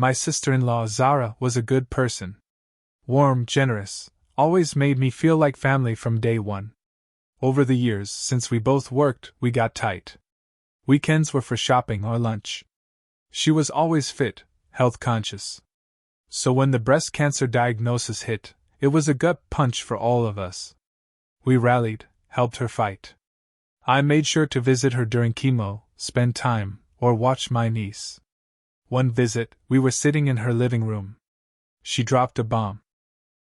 My sister-in-law Zara was a good person. Warm, generous, always made me feel like family from day one. Over the years, since we both worked, we got tight. Weekends were for shopping or lunch. She was always fit, health conscious. So when the breast cancer diagnosis hit, it was a gut punch for all of us. We rallied, helped her fight. I made sure to visit her during chemo, spend time, or watch my niece. One visit, we were sitting in her living room. She dropped a bomb.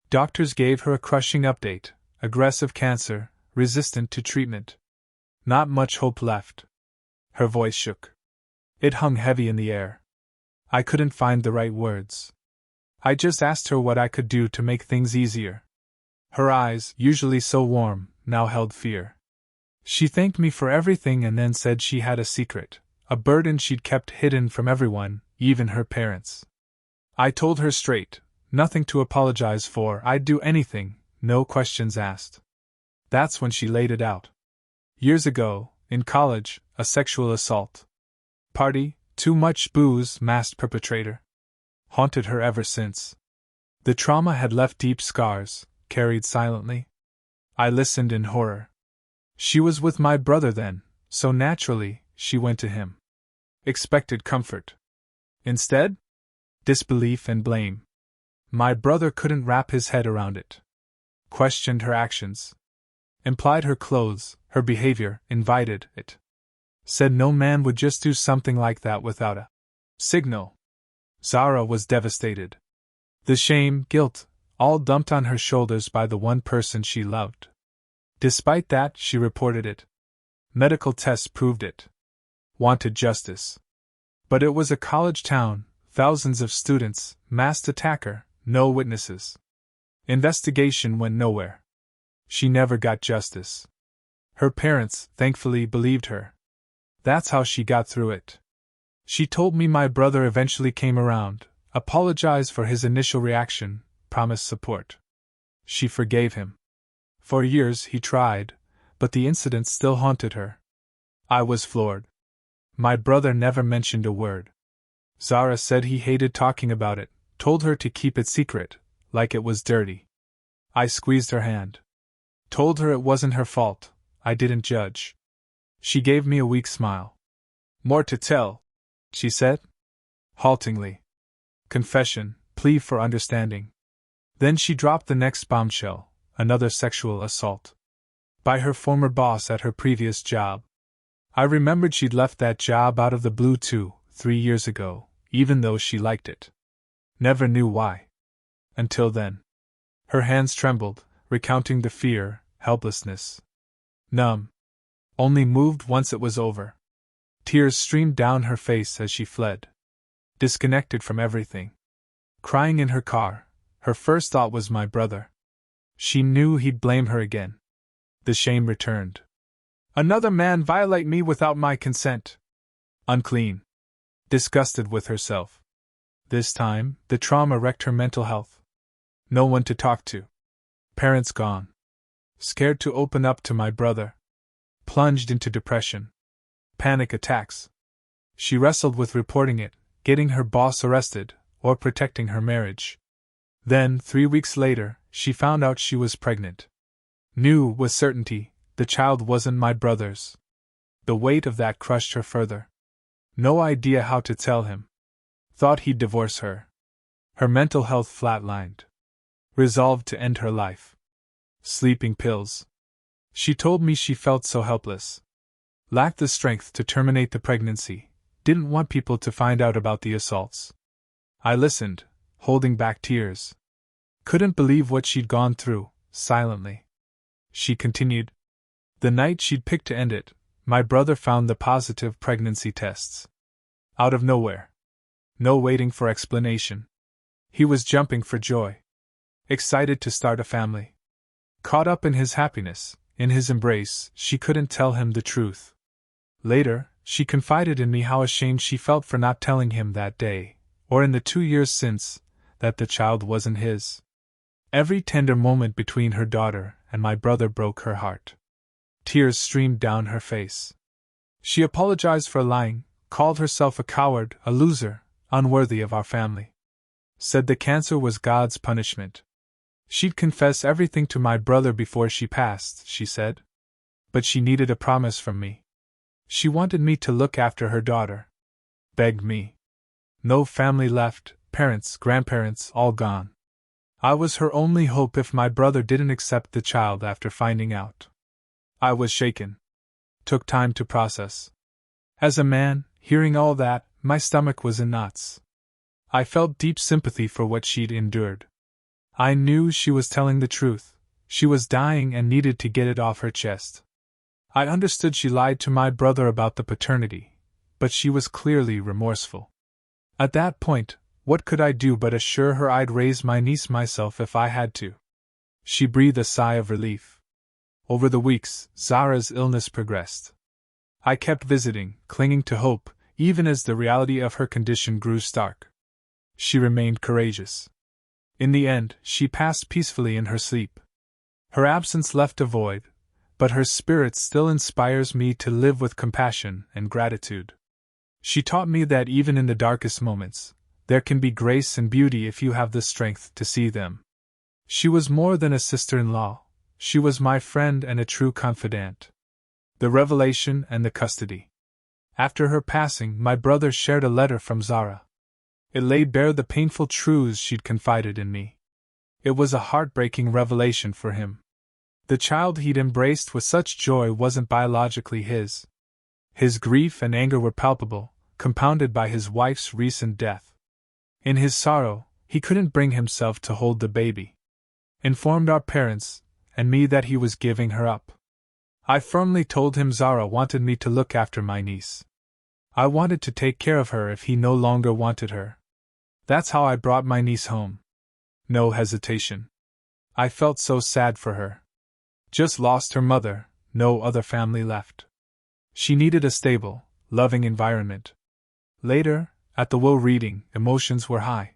Doctors gave her a crushing update: aggressive cancer, resistant to treatment. Not much hope left. Her voice shook. It hung heavy in the air. I couldn't find the right words. I just asked her what I could do to make things easier. Her eyes, usually so warm, now held fear. She thanked me for everything and then said she had a secret, a burden she'd kept hidden from everyone, even her parents. I told her straight, nothing to apologize for, I'd do anything, no questions asked. That's when she laid it out. Years ago, in college, a sexual assault. Party, too much booze, masked perpetrator. Haunted her ever since. The trauma had left deep scars, carried silently. I listened in horror. She was with my brother then, so naturally, she went to him. Expected comfort. Instead? Disbelief and blame. My brother couldn't wrap his head around it. Questioned her actions. Implied her clothes, her behavior, invited it. Said no man would just do something like that without a signal. Zara was devastated. The shame, guilt, all dumped on her shoulders by the one person she loved. Despite that, she reported it. Medical tests proved it. Wanted justice. But it was a college town, thousands of students, masked attacker, no witnesses. Investigation went nowhere. She never got justice. Her parents, thankfully, believed her. That's how she got through it. She told me my brother eventually came around, apologized for his initial reaction, promised support. She forgave him. For years he tried, but the incident still haunted her. I was floored. My brother never mentioned a word. Zara said he hated talking about it, told her to keep it secret, like it was dirty. I squeezed her hand. Told her it wasn't her fault, I didn't judge. She gave me a weak smile. More to tell, she said. Haltingly. Confession, plea for understanding. Then she dropped the next bombshell, another sexual assault. By her former boss at her previous job. I remembered she'd left that job out of the blue 3 years ago, even though she liked it. Never knew why. Until then. Her hands trembled, recounting the fear, helplessness. Numb. Only moved once it was over. Tears streamed down her face as she fled. Disconnected from everything. Crying in her car, her first thought was my brother. She knew he'd blame her again. The shame returned. Another man violate me without my consent. Unclean. Disgusted with herself. This time, the trauma wrecked her mental health. No one to talk to. Parents gone. Scared to open up to my brother. Plunged into depression. Panic attacks. She wrestled with reporting it, getting her boss arrested, or protecting her marriage. Then, 3 weeks later, she found out she was pregnant. Knew with certainty the child wasn't my brother's. The weight of that crushed her further. No idea how to tell him. Thought he'd divorce her. Her mental health flatlined. Resolved to end her life. Sleeping pills. She told me she felt so helpless. Lacked the strength to terminate the pregnancy. Didn't want people to find out about the assaults. I listened, holding back tears. Couldn't believe what she'd gone through, silently. She continued. The night she'd picked to end it, my brother found the positive pregnancy tests. Out of nowhere. No waiting for explanation. He was jumping for joy. Excited to start a family. Caught up in his happiness, in his embrace, she couldn't tell him the truth. Later, she confided in me how ashamed she felt for not telling him that day, or in the 2 years since, that the child wasn't his. Every tender moment between her daughter and my brother broke her heart. Tears streamed down her face. She apologized for lying, called herself a coward, a loser, unworthy of our family. Said the cancer was God's punishment. She'd confess everything to my brother before she passed, she said. But she needed a promise from me. She wanted me to look after her daughter. Begged me. No family left, parents, grandparents, all gone. I was her only hope if my brother didn't accept the child after finding out. I was shaken. Took time to process. As a man, hearing all that, my stomach was in knots. I felt deep sympathy for what she'd endured. I knew she was telling the truth. She was dying and needed to get it off her chest. I understood she lied to my brother about the paternity, but she was clearly remorseful. At that point, what could I do but assure her I'd raise my niece myself if I had to? She breathed a sigh of relief. Over the weeks, Zara's illness progressed. I kept visiting, clinging to hope, even as the reality of her condition grew stark. She remained courageous. In the end, she passed peacefully in her sleep. Her absence left a void, but her spirit still inspires me to live with compassion and gratitude. She taught me that even in the darkest moments, there can be grace and beauty if you have the strength to see them. She was more than a sister-in-law, she was my friend and a true confidant. The revelation and the custody. After her passing, my brother shared a letter from Zara. It laid bare the painful truths she'd confided in me. It was a heartbreaking revelation for him. The child he'd embraced with such joy wasn't biologically his. His grief and anger were palpable, compounded by his wife's recent death. In his sorrow, he couldn't bring himself to hold the baby. Informed our parents, and me that he was giving her up. I firmly told him Zara wanted me to look after my niece. I wanted to take care of her if he no longer wanted her. That's how I brought my niece home. No hesitation. I felt so sad for her. Just lost her mother, no other family left. She needed a stable, loving environment. Later, at the will reading, emotions were high.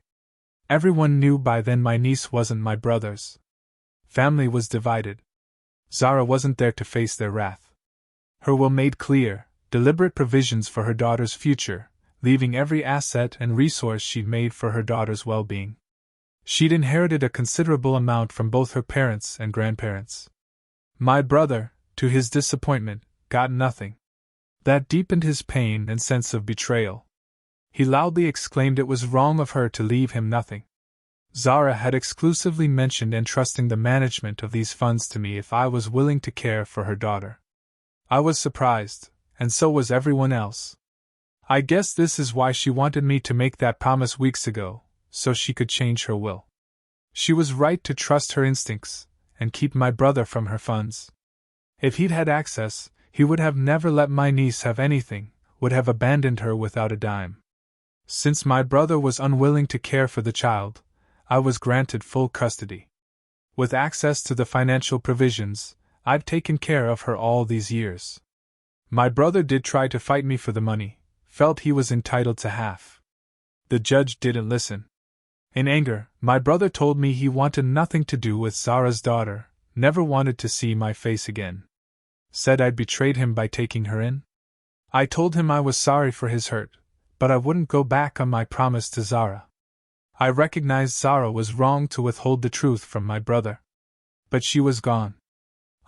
Everyone knew by then my niece wasn't my brother's. Family was divided. Zara wasn't there to face their wrath. Her will made clear, deliberate provisions for her daughter's future, leaving every asset and resource she'd made for her daughter's well-being. She'd inherited a considerable amount from both her parents and grandparents. My brother, to his disappointment, got nothing. That deepened his pain and sense of betrayal. He loudly exclaimed it was wrong of her to leave him nothing. Zara had exclusively mentioned entrusting the management of these funds to me if I was willing to care for her daughter. I was surprised, and so was everyone else. I guess this is why she wanted me to make that promise weeks ago, so she could change her will. She was right to trust her instincts, and keep my brother from her funds. If he'd had access, he would have never let my niece have anything, would have abandoned her without a dime. Since my brother was unwilling to care for the child, I was granted full custody. With access to the financial provisions, I've taken care of her all these years. My brother did try to fight me for the money, felt he was entitled to half. The judge didn't listen. In anger, my brother told me he wanted nothing to do with Zara's daughter, never wanted to see my face again. Said I'd betrayed him by taking her in. I told him I was sorry for his hurt, but I wouldn't go back on my promise to Zara. I recognized Zara was wrong to withhold the truth from my brother. But she was gone.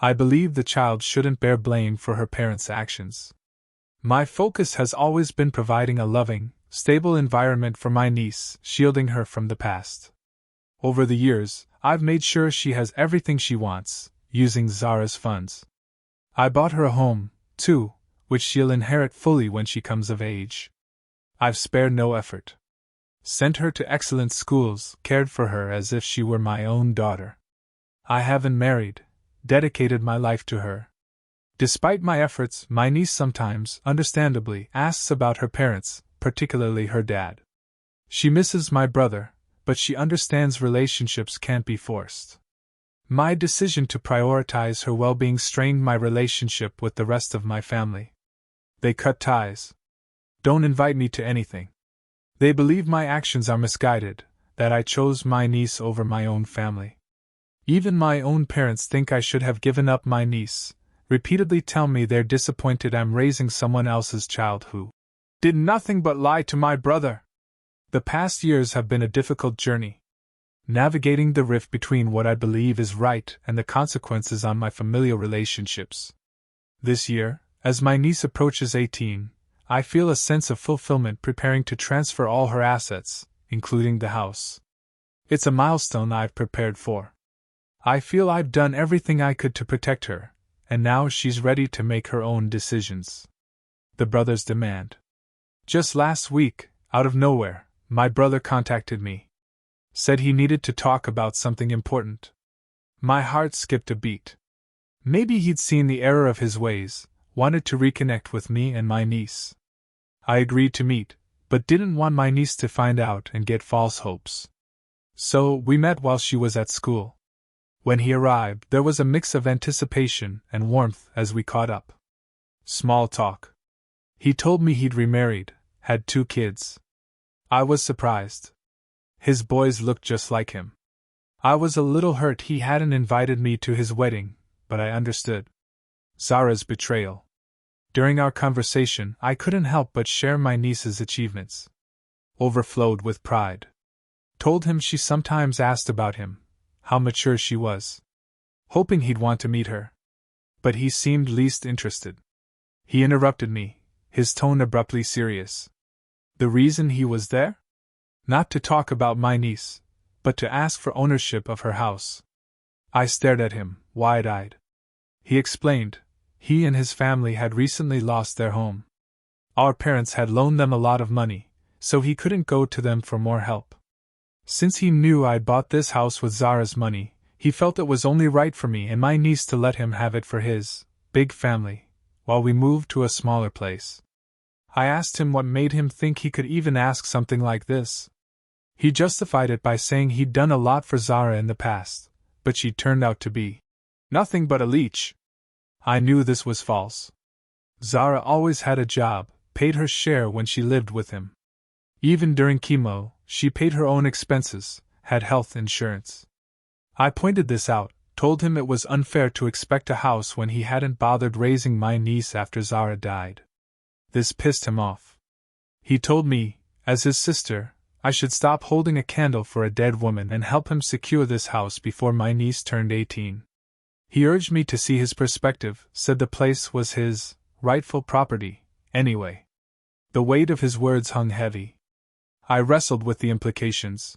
I believe the child shouldn't bear blame for her parents' actions. My focus has always been providing a loving, stable environment for my niece, shielding her from the past. Over the years, I've made sure she has everything she wants, using Zara's funds. I bought her a home, too, which she'll inherit fully when she comes of age. I've spared no effort. Sent her to excellent schools, cared for her as if she were my own daughter. I haven't married, dedicated my life to her. Despite my efforts, my niece sometimes, understandably, asks about her parents, particularly her dad. She misses my brother, but she understands relationships can't be forced. My decision to prioritize her well-being strained my relationship with the rest of my family. They cut ties. Don't invite me to anything. They believe my actions are misguided, that I chose my niece over my own family. Even my own parents think I should have given up my niece, repeatedly tell me they're disappointed I'm raising someone else's child who did nothing but lie to my brother. The past years have been a difficult journey, navigating the rift between what I believe is right and the consequences on my familial relationships. This year, as my niece approaches 18, I feel a sense of fulfillment preparing to transfer all her assets, including the house. It's a milestone I've prepared for. I feel I've done everything I could to protect her, and now she's ready to make her own decisions. The brothers demand. Just last week, out of nowhere, my brother contacted me. Said he needed to talk about something important. My heart skipped a beat. Maybe he'd seen the error of his ways, wanted to reconnect with me and my niece. I agreed to meet, but didn't want my niece to find out and get false hopes. So, we met while she was at school. When he arrived, there was a mix of anticipation and warmth as we caught up. Small talk. He told me he'd remarried, had 2 kids. I was surprised. His boys looked just like him. I was a little hurt he hadn't invited me to his wedding, but I understood. Zara's betrayal. During our conversation, I couldn't help but share my niece's achievements. Overflowed with pride. Told him she sometimes asked about him, how mature she was. Hoping he'd want to meet her. But he seemed least interested. He interrupted me, his tone abruptly serious. The reason he was there? Not to talk about my niece, but to ask for ownership of her house. I stared at him, wide-eyed. He explained, he and his family had recently lost their home. Our parents had loaned them a lot of money, so he couldn't go to them for more help. Since he knew I'd bought this house with Zara's money, he felt it was only right for me and my niece to let him have it for his big family, while we moved to a smaller place. I asked him what made him think he could even ask something like this. He justified it by saying he'd done a lot for Zara in the past, but she turned out to be nothing but a leech. I knew this was false. Zara always had a job, paid her share when she lived with him. Even during chemo, she paid her own expenses, had health insurance. I pointed this out, told him it was unfair to expect a house when he hadn't bothered raising my niece after Zara died. This pissed him off. He told me, as his sister, I should stop holding a candle for a dead woman and help him secure this house before my niece turned 18. He urged me to see his perspective, said the place was his rightful property, anyway. The weight of his words hung heavy. I wrestled with the implications.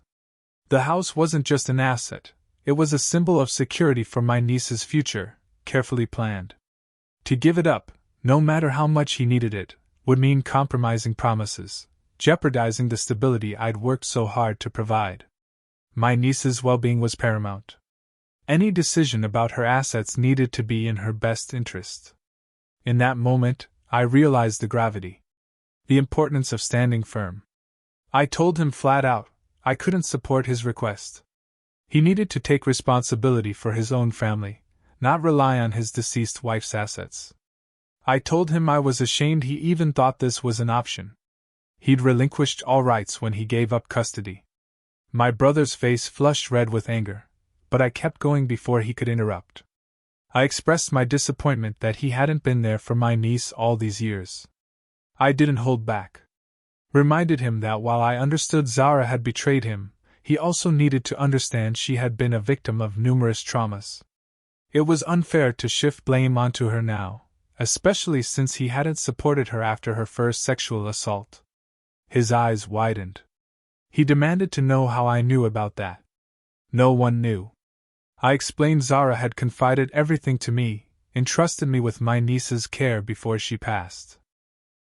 The house wasn't just an asset, it was a symbol of security for my niece's future, carefully planned. To give it up, no matter how much he needed it, would mean compromising promises, jeopardizing the stability I'd worked so hard to provide. My niece's well-being was paramount. Any decision about her assets needed to be in her best interest. In that moment, I realized the gravity. The importance of standing firm. I told him flat out, I couldn't support his request. He needed to take responsibility for his own family, not rely on his deceased wife's assets. I told him I was ashamed he even thought this was an option. He'd relinquished all rights when he gave up custody. My brother's face flushed red with anger, but I kept going before he could interrupt. I expressed my disappointment that he hadn't been there for my niece all these years. I didn't hold back. Reminded him that while I understood Zara had betrayed him, he also needed to understand she had been a victim of numerous traumas. It was unfair to shift blame onto her now, especially since he hadn't supported her after her first sexual assault. His eyes widened. He demanded to know how I knew about that. No one knew. I explained Zara had confided everything to me, entrusted me with my niece's care before she passed.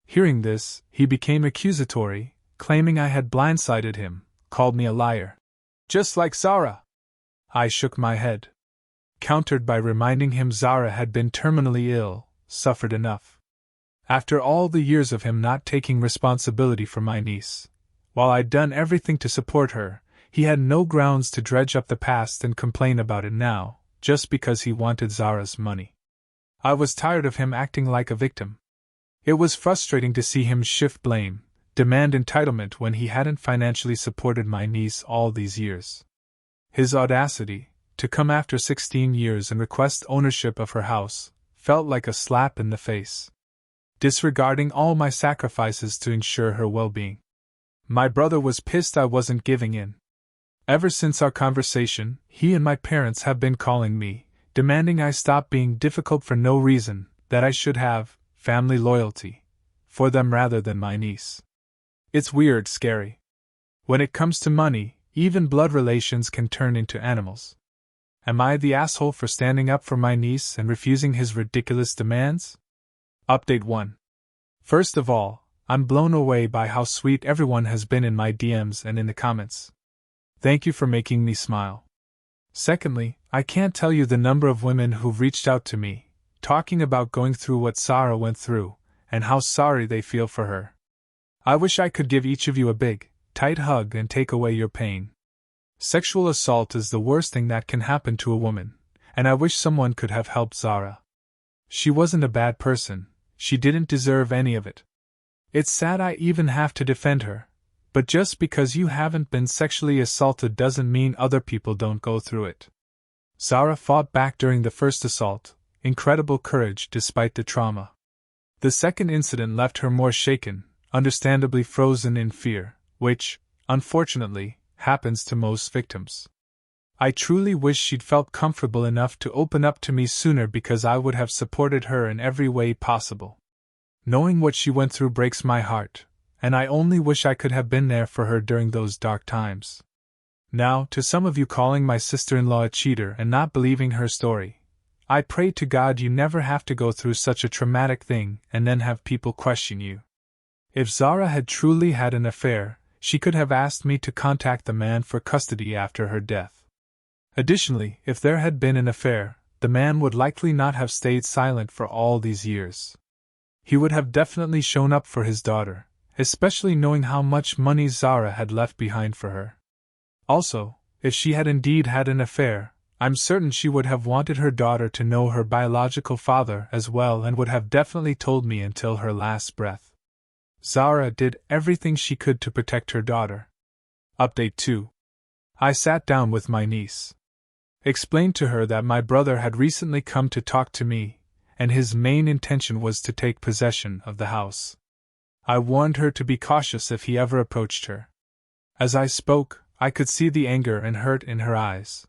Hearing this, he became accusatory, claiming I had blindsided him, called me a liar. Just like Zara. I shook my head. Countered by reminding him Zara had been terminally ill, suffered enough. After all the years of him not taking responsibility for my niece, while I'd done everything to support her, he had no grounds to dredge up the past and complain about it now, just because he wanted Zara's money. I was tired of him acting like a victim. It was frustrating to see him shift blame, demand entitlement when he hadn't financially supported my niece all these years. His audacity, to come after 16 years and request ownership of her house, felt like a slap in the face. Disregarding all my sacrifices to ensure her well-being. My brother was pissed I wasn't giving in. Ever since our conversation, he and my parents have been calling me, demanding I stop being difficult for no reason, that I should have family loyalty for them rather than my niece. It's weird, scary. When it comes to money, even blood relations can turn into animals. Am I the asshole for standing up for my niece and refusing his ridiculous demands? Update 1. First of all, I'm blown away by how sweet everyone has been in my DMs and in the comments. Thank you for making me smile. Secondly, I can't tell you the number of women who've reached out to me, talking about going through what Zara went through, and how sorry they feel for her. I wish I could give each of you a big, tight hug and take away your pain. Sexual assault is the worst thing that can happen to a woman, and I wish someone could have helped Zara. She wasn't a bad person, she didn't deserve any of it. It's sad I even have to defend her, but just because you haven't been sexually assaulted doesn't mean other people don't go through it. Zara fought back during the first assault, incredible courage despite the trauma. The second incident left her more shaken, understandably frozen in fear, which, unfortunately, happens to most victims. I truly wish she'd felt comfortable enough to open up to me sooner because I would have supported her in every way possible. Knowing what she went through breaks my heart, and I only wish I could have been there for her during those dark times. Now, to some of you calling my sister-in-law a cheater and not believing her story, I pray to God you never have to go through such a traumatic thing and then have people question you. If Zara had truly had an affair, she could have asked me to contact the man for custody after her death. Additionally, if there had been an affair, the man would likely not have stayed silent for all these years. He would have definitely shown up for his daughter, especially knowing how much money Zara had left behind for her. Also, if she had indeed had an affair, I'm certain she would have wanted her daughter to know her biological father as well and would have definitely told me until her last breath. Zara did everything she could to protect her daughter. Update 2. I sat down with my niece. Explained to her that my brother had recently come to talk to me, and his main intention was to take possession of the house. I warned her to be cautious if he ever approached her. As I spoke, I could see the anger and hurt in her eyes.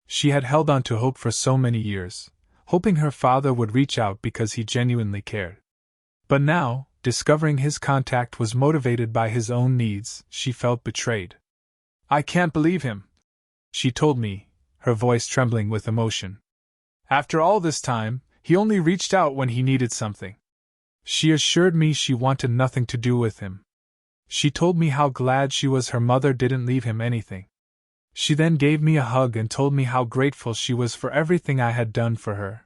She had held on to hope for so many years, hoping her father would reach out because he genuinely cared. But now, discovering his contact was motivated by his own needs, she felt betrayed. I can't believe him, she told me, her voice trembling with emotion. After all this time, he only reached out when he needed something. She assured me she wanted nothing to do with him. She told me how glad she was her mother didn't leave him anything. She then gave me a hug and told me how grateful she was for everything I had done for her.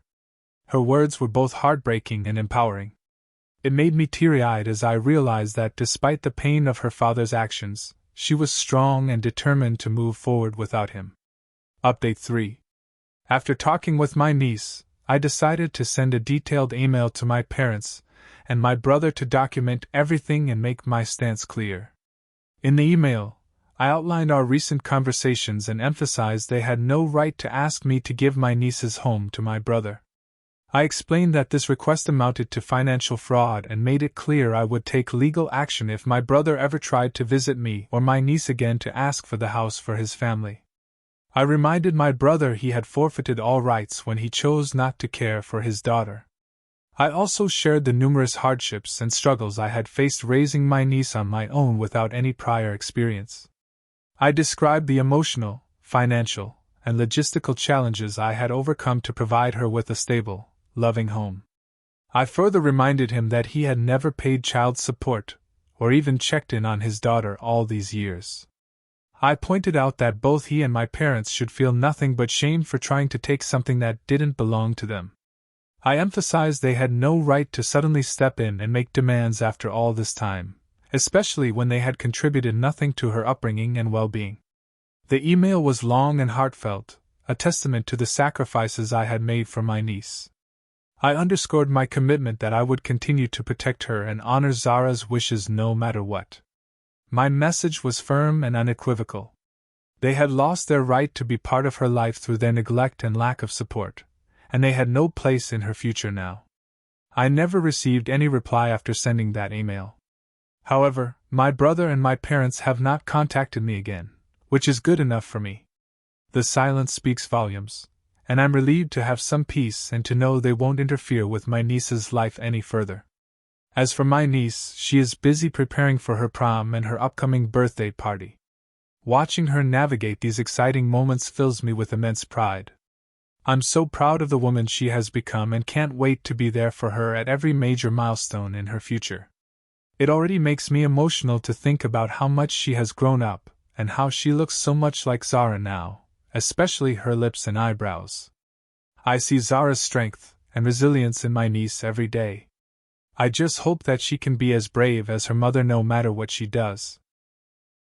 Her words were both heartbreaking and empowering. It made me teary-eyed as I realized that despite the pain of her father's actions, she was strong and determined to move forward without him. Update 3. After talking with my niece, I decided to send a detailed email to my parents and my brother to document everything and make my stance clear. In the email, I outlined our recent conversations and emphasized they had no right to ask me to give my niece's home to my brother. I explained that this request amounted to financial fraud and made it clear I would take legal action if my brother ever tried to visit me or my niece again to ask for the house for his family. I reminded my brother he had forfeited all rights when he chose not to care for his daughter. I also shared the numerous hardships and struggles I had faced raising my niece on my own without any prior experience. I described the emotional, financial, and logistical challenges I had overcome to provide her with a stable, loving home. I further reminded him that he had never paid child support, or even checked in on his daughter all these years. I pointed out that both he and my parents should feel nothing but shame for trying to take something that didn't belong to them. I emphasized they had no right to suddenly step in and make demands after all this time, especially when they had contributed nothing to her upbringing and well-being. The email was long and heartfelt, a testament to the sacrifices I had made for my niece. I underscored my commitment that I would continue to protect her and honor Zara's wishes no matter what. My message was firm and unequivocal. They had lost their right to be part of her life through their neglect and lack of support, and they had no place in her future now. I never received any reply after sending that email. However, my brother and my parents have not contacted me again, which is good enough for me. The silence speaks volumes, and I'm relieved to have some peace and to know they won't interfere with my niece's life any further. As for my niece, she is busy preparing for her prom and her upcoming birthday party. Watching her navigate these exciting moments fills me with immense pride. I'm so proud of the woman she has become and can't wait to be there for her at every major milestone in her future. It already makes me emotional to think about how much she has grown up, and how she looks so much like Zara now, especially her lips and eyebrows. I see Zara's strength and resilience in my niece every day. I just hope that she can be as brave as her mother no matter what she does.